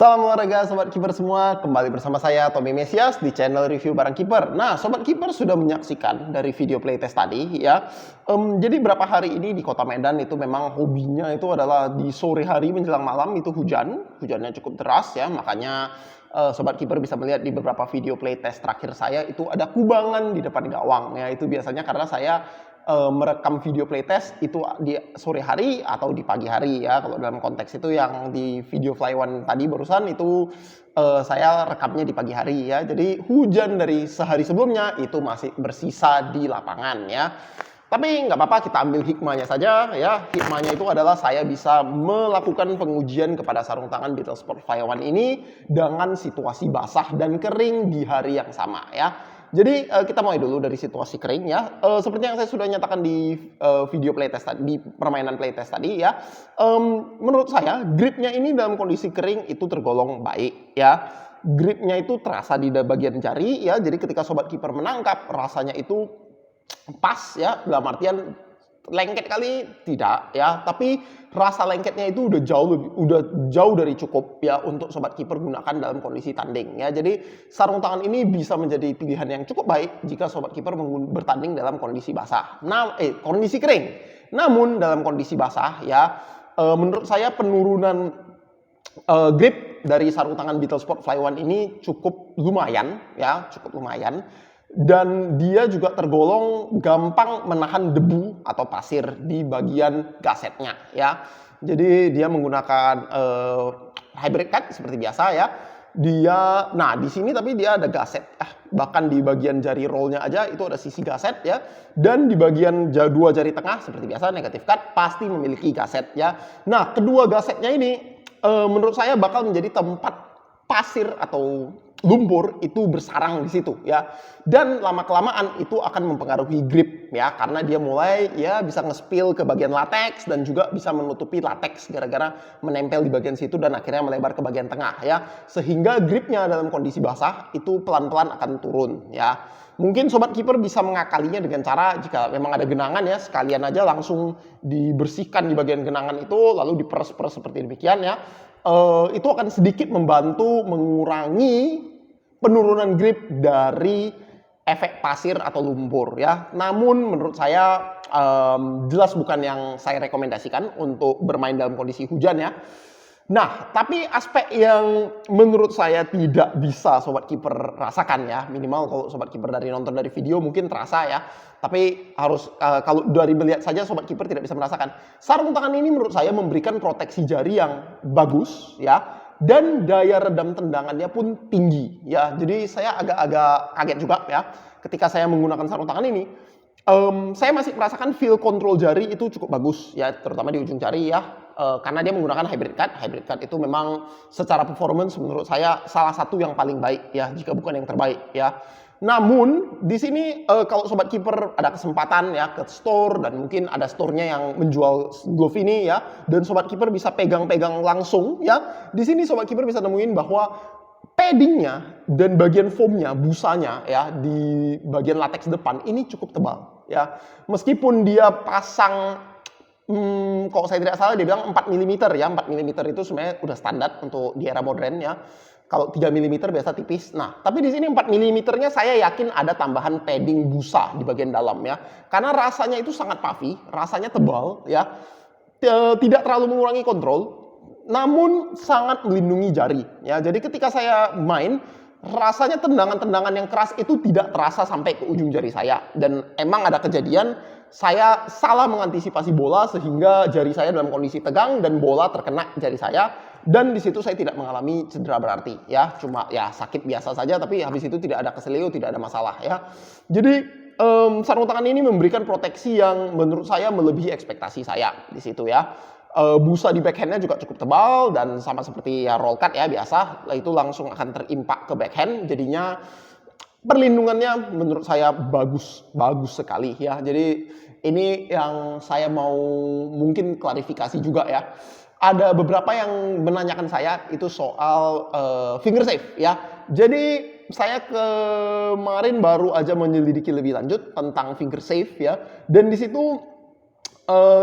Salam olahraga Sobat Kiper semua, kembali bersama saya Tommy Mesias di channel review barang kiper. Nah, Sobat Kiper sudah menyaksikan dari video playtest tadi ya. Jadi berapa hari ini di Kota Medan itu memang hobinya itu adalah di sore hari menjelang malam itu hujannya cukup deras ya. Makanya Sobat Kiper bisa melihat di beberapa video playtest terakhir saya itu ada kubangan di depan gawang ya. Itu biasanya karena saya merekam video playtest itu di sore hari atau di pagi hari ya. Kalau dalam konteks itu yang di video Fly One tadi barusan itu saya rekamnya di pagi hari ya. Jadi hujan dari sehari sebelumnya itu masih bersisa di lapangan ya. Tapi nggak apa-apa, kita ambil hikmahnya saja ya. Hikmahnya itu adalah saya bisa melakukan pengujian kepada sarung tangan Beetle Sport Fly One ini dengan situasi basah dan kering di hari yang sama ya. Jadi kita mulai dulu dari situasi kering ya. Seperti yang saya sudah nyatakan di video playtest tadi, di permainan playtest tadi ya. Menurut saya gripnya ini dalam kondisi kering itu tergolong baik ya. Gripnya itu terasa di bagian jari ya. Jadi ketika Sobat Kiper menangkap rasanya itu pas ya. Dalam artian lengket kali tidak ya, tapi rasa lengketnya itu udah jauh dari cukup ya untuk Sobat Kiper gunakan dalam kondisi tanding ya. Jadi sarung tangan ini bisa menjadi pilihan yang cukup baik jika Sobat Kiper bertanding dalam kondisi basah. Kondisi kering. Namun dalam kondisi basah ya, menurut saya penurunan grip dari sarung tangan Beetle Sport Fly One ini cukup lumayan ya, cukup lumayan. Dan dia juga tergolong gampang menahan debu atau pasir di bagian gasetnya ya. Jadi dia menggunakan hybrid cut seperti biasa ya. Nah di sini tapi dia ada gaset. Bahkan di bagian jari rollnya aja itu ada sisi gaset ya. Dan di bagian dua jari tengah seperti biasa negatif cut pasti memiliki gaset ya. Nah kedua gasetnya ini menurut saya bakal menjadi tempat pasir atau lumpur itu bersarang di situ ya, dan lama kelamaan itu akan mempengaruhi grip ya, karena dia mulai ya bisa nge-spill ke bagian latex dan juga bisa menutupi latex gara-gara menempel di bagian situ dan akhirnya melebar ke bagian tengah ya, sehingga gripnya dalam kondisi basah itu pelan-pelan akan turun ya. Mungkin Sobat Kiper bisa mengakalinya dengan cara jika memang ada genangan ya, sekalian aja langsung dibersihkan di bagian genangan itu lalu diperes-peres seperti demikian ya. Itu akan sedikit membantu mengurangi penurunan grip dari efek pasir atau lumpur ya. Namun menurut saya jelas bukan yang saya rekomendasikan untuk bermain dalam kondisi hujan ya. Nah, tapi aspek yang menurut saya tidak bisa Sobat Kiper rasakan ya, minimal kalau Sobat Kiper dari nonton dari video mungkin terasa ya, tapi harus kalau dari melihat saja Sobat Kiper tidak bisa merasakan. Sarung tangan ini menurut saya memberikan proteksi jari yang bagus ya, dan daya redam tendangannya pun tinggi ya. Jadi saya agak-agak kaget juga ya ketika saya menggunakan sarung tangan ini. Saya masih merasakan feel control jari itu cukup bagus ya, terutama di ujung jari ya, karena dia menggunakan hybrid cut. Hybrid cut itu memang secara performance menurut saya salah satu yang paling baik ya, jika bukan yang terbaik ya. Namun di sini kalau Sobat Kiper ada kesempatan ya ke store, dan mungkin ada store-nya yang menjual glove ini ya, dan Sobat Kiper bisa pegang-pegang langsung ya. Di sini Sobat Kiper bisa nemuin bahwa paddingnya dan bagian foamnya, busanya ya di bagian latex depan ini cukup tebal ya. Meskipun dia pasang kalau saya tidak salah dia bilang 4 mm ya. 4 mm itu sebenarnya udah standar untuk di era modern ya. Kalau 3 mm biasa tipis. Nah, tapi di sini 4 mm-nya saya yakin ada tambahan padding busa di bagian dalam ya. Karena rasanya itu sangat puffy, rasanya tebal ya. Tidak terlalu mengurangi kontrol, namun sangat melindungi jari ya. Jadi ketika saya main, rasanya tendangan-tendangan yang keras itu tidak terasa sampai ke ujung jari saya. Dan emang ada kejadian saya salah mengantisipasi bola sehingga jari saya dalam kondisi tegang dan bola terkena jari saya, dan di situ saya tidak mengalami cedera berarti ya, cuma ya sakit biasa saja, tapi habis itu tidak ada keselio, tidak ada masalah ya. Jadi sarung tangan ini memberikan proteksi yang menurut saya melebihi ekspektasi saya di situ ya. Busa di backhandnya juga cukup tebal dan sama seperti ya roll cut ya biasa, itu langsung akan terimpak ke backhand, jadinya perlindungannya menurut saya bagus sekali ya. Jadi ini yang saya mau mungkin klarifikasi juga ya. Ada beberapa yang menanyakan saya itu soal finger safe ya. Jadi saya kemarin baru aja menyelidiki lebih lanjut tentang finger safe ya, dan di situ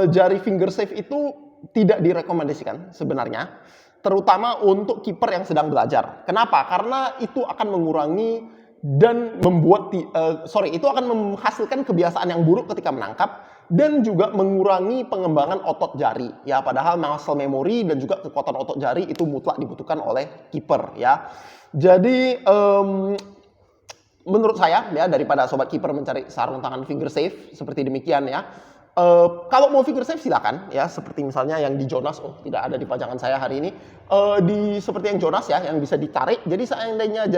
jari finger safe itu tidak direkomendasikan sebenarnya terutama untuk kiper yang sedang belajar. Kenapa? Karena itu akan mengurangi dan membuat itu akan menghasilkan kebiasaan yang buruk ketika menangkap dan juga mengurangi pengembangan otot jari. Ya, padahal muscle memory dan juga kekuatan otot jari itu mutlak dibutuhkan oleh kiper ya. Jadi menurut saya ya, daripada sobat kiper mencari sarung tangan finger safe seperti demikian ya. Kalau mau finger safe silakan ya, seperti misalnya yang di Jonas, tidak ada di pajangan saya hari ini. Seperti yang Jonas ya, yang bisa ditarik. Jadi seandainya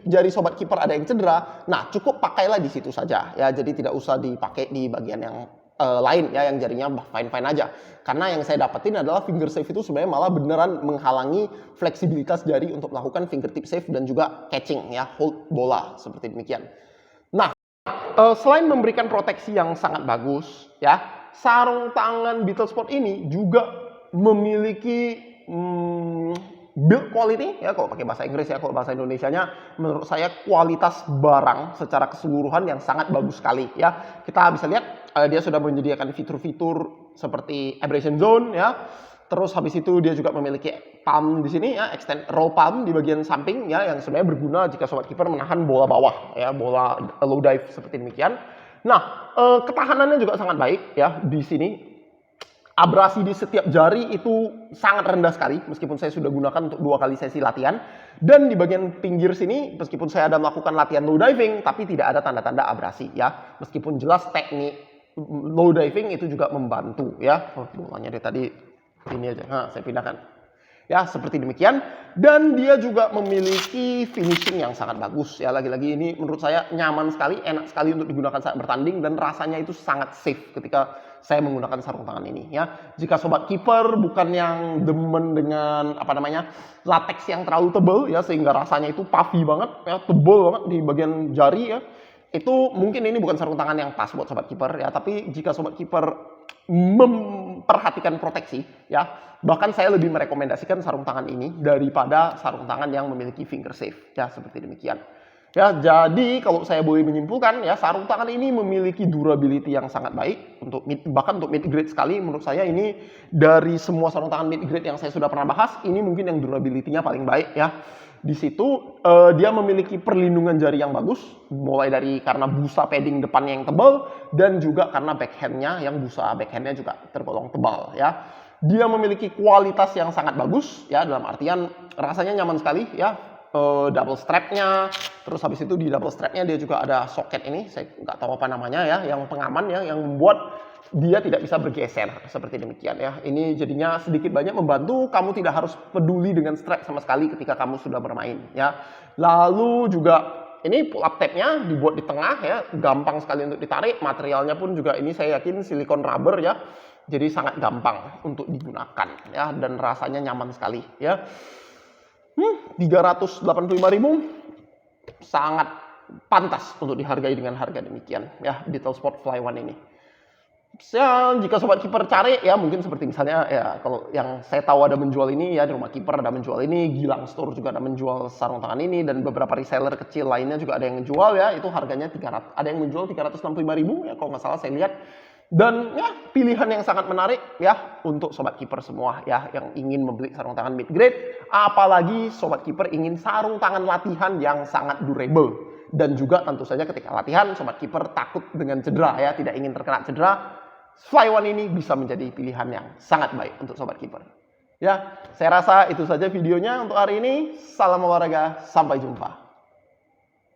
jari sobat kiper ada yang cedera, nah cukup pakailah di situ saja ya. Jadi tidak usah dipakai di bagian yang lain ya, yang jarinya fine-fine aja. Karena yang saya dapetin adalah finger safe itu sebenarnya malah beneran menghalangi fleksibilitas jari untuk melakukan fingertip safe dan juga catching ya, hold bola seperti demikian. Nah, selain memberikan proteksi yang sangat bagus ya, sarung tangan Beetle Sport ini juga memiliki build quality ya, kalau pakai bahasa Inggris ya. Kalau bahasa Indonesianya menurut saya kualitas barang secara keseluruhan yang sangat bagus sekali ya. Kita bisa lihat dia sudah menyediakan fitur-fitur seperti abrasion zone ya. Terus habis itu dia juga memiliki palm di sini ya, extend roll palm di bagian samping ya, yang sebenarnya berguna jika sobat kiper menahan bola bawah ya, bola low dive seperti demikian. Nah, ketahanannya juga sangat baik ya di sini. Abrasi di setiap jari itu sangat rendah sekali, meskipun saya sudah gunakan untuk 2 kali sesi latihan. Dan di bagian pinggir sini, meskipun saya ada melakukan latihan low diving, tapi tidak ada tanda-tanda abrasi ya. Meskipun jelas teknik low diving itu juga membantu ya. Bolanya dari tadi ini aja, saya pindahkan. Ya, seperti demikian. Dan dia juga memiliki finishing yang sangat bagus ya. Lagi-lagi ini menurut saya nyaman sekali, enak sekali untuk digunakan saat bertanding, dan rasanya itu sangat safe ketika saya menggunakan sarung tangan ini ya. Jika sobat kiper bukan yang demen dengan latex yang terlalu tebal ya, sehingga rasanya itu puffy banget ya, tebal banget di bagian jari ya, itu mungkin ini bukan sarung tangan yang pas buat sobat kiper ya. Tapi jika sobat kiper memperhatikan proteksi ya, bahkan saya lebih merekomendasikan sarung tangan ini daripada sarung tangan yang memiliki finger safe ya, seperti demikian. Ya, jadi kalau saya boleh menyimpulkan ya, sarung tangan ini memiliki durability yang sangat baik bahkan untuk mid grade sekali. Menurut saya ini dari semua sarung tangan mid grade yang saya sudah pernah bahas, ini mungkin yang durability-nya paling baik ya. Di situ dia memiliki perlindungan jari yang bagus, mulai dari karena busa padding depannya yang tebal, dan juga karena backhand-nya yang busa backhand-nya juga tergolong tebal ya. Dia memiliki kualitas yang sangat bagus ya, dalam artian rasanya nyaman sekali ya. Double strapnya, terus habis itu di double strapnya dia juga ada soket ini, saya nggak tahu apa namanya ya, yang pengaman ya, yang membuat dia tidak bisa bergeser seperti demikian ya. Ini jadinya sedikit banyak membantu kamu tidak harus peduli dengan strap sama sekali ketika kamu sudah bermain ya. Lalu juga ini pull up tab-nya dibuat di tengah ya, gampang sekali untuk ditarik. Materialnya pun juga ini saya yakin silikon rubber ya, jadi sangat gampang untuk digunakan ya, dan rasanya nyaman sekali ya. 385.000 sangat pantas untuk dihargai dengan harga demikian ya, Beetle Sport Fly One ini. Ya, jika sobat kiper cari ya, mungkin seperti misalnya ya, kalau yang saya tahu ada menjual ini ya, di Rumah Kiper ada menjual ini, Gilang Store juga ada menjual sarung tangan ini, dan beberapa reseller kecil lainnya juga ada yang menjual ya. Itu harganya 300, ada yang menjual 365.000 ya kalau nggak salah saya lihat. Dan ya, pilihan yang sangat menarik ya untuk sobat kiper semua ya, yang ingin membeli sarung tangan mid grade, apalagi sobat kiper ingin sarung tangan latihan yang sangat durable. Dan juga tentu saja ketika latihan sobat kiper takut dengan cedera ya, tidak ingin terkena cedera, Fly One ini bisa menjadi pilihan yang sangat baik untuk sobat kiper. Ya, saya rasa itu saja videonya untuk hari ini. Salam olahraga, sampai jumpa.